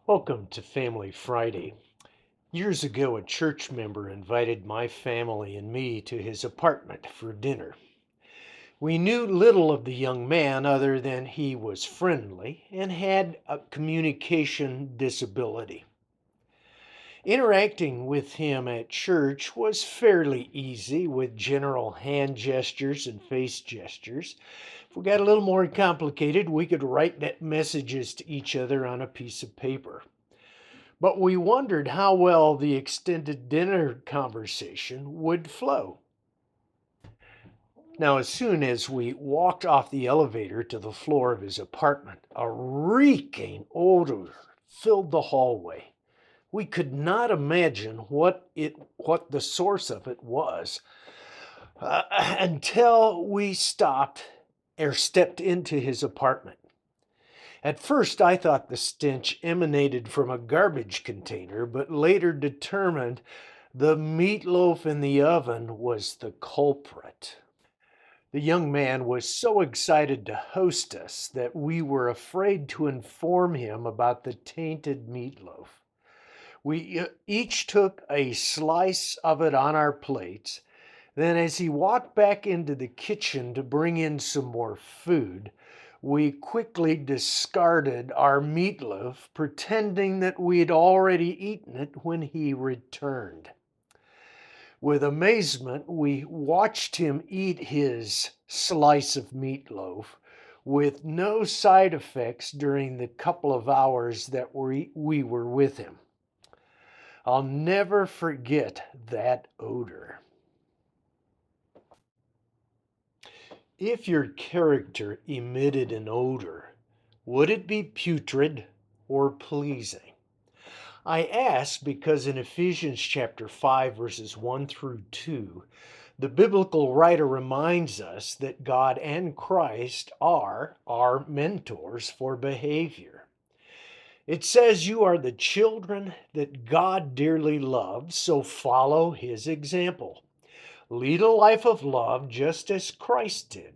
Welcome to Family Friday. Years ago, a church member invited my family and me to his apartment for dinner. We knew little of the young man other than he was friendly and had a communication disability. Interacting with him at church was fairly easy with general hand gestures and face gestures. If we got a little more complicated, we could write messages to each other on a piece of paper. But we wondered how well the extended dinner conversation would flow. Now, as soon as we walked off the elevator to the floor of his apartment, a reeking odor filled the hallway. We could not imagine what the source of it was until we stopped or stepped into his apartment. At first, I thought the stench emanated from a garbage container, but later determined the meatloaf in the oven was the culprit. The young man was so excited to host us that we were afraid to inform him about the tainted meatloaf. We each took a slice of it on our plates. Then, as he walked back into the kitchen to bring in some more food, we quickly discarded our meatloaf, pretending that we had already eaten it when he returned. With amazement, we watched him eat his slice of meatloaf with no side effects during the couple of hours that we were with him. I'll never forget that odor. If your character emitted an odor, would it be putrid or pleasing? I ask because in Ephesians chapter 5 verses 1 through 2, the biblical writer reminds us that God and Christ are our mentors for behavior. It says you are the children that God dearly loves, so follow his example. Lead a life of love just as Christ did.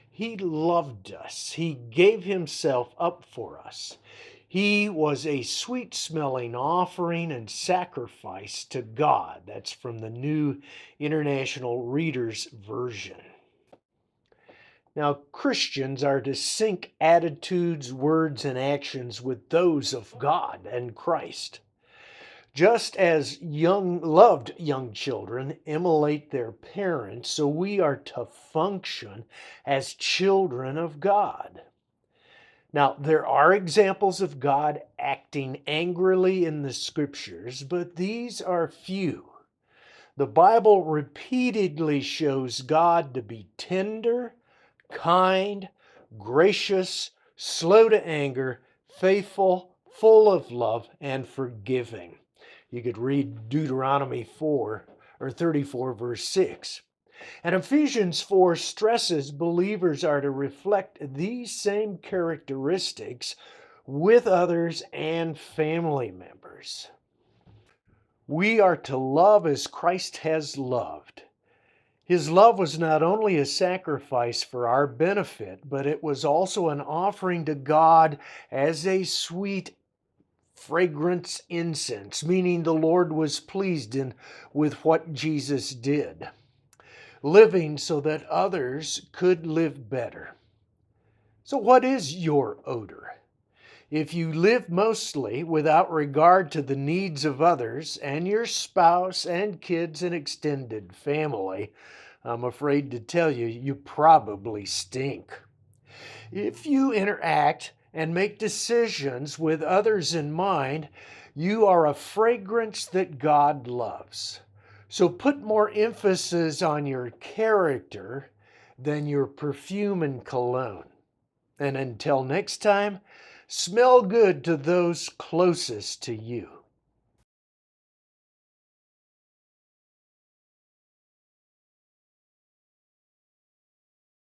He loved us. He gave himself up for us. He was a sweet smelling offering and sacrifice to God. That's from the New International Reader's Version. Now, Christians are to sync attitudes, words, and actions with those of God and Christ. Just as loved young children emulate their parents, so we are to function as children of God. Now, there are examples of God acting angrily in the scriptures, but these are few. The Bible repeatedly shows God to be tender, kind, gracious, slow to anger, faithful, full of love, and forgiving. You could read Deuteronomy 4 or 34 verse 6. And Ephesians 4 stresses believers are to reflect these same characteristics with others and family members. We are to love as Christ has loved. His love was not only a sacrifice for our benefit, but it was also an offering to God as a sweet fragrance incense, meaning the Lord was pleased with what Jesus did, living so that others could live better. So what is your odor? If you live mostly without regard to the needs of others and your spouse and kids and extended family, I'm afraid to tell you, you probably stink. If you interact and make decisions with others in mind, you are a fragrance that God loves. So put more emphasis on your character than your perfume and cologne. And until next time, smell good to those closest to you.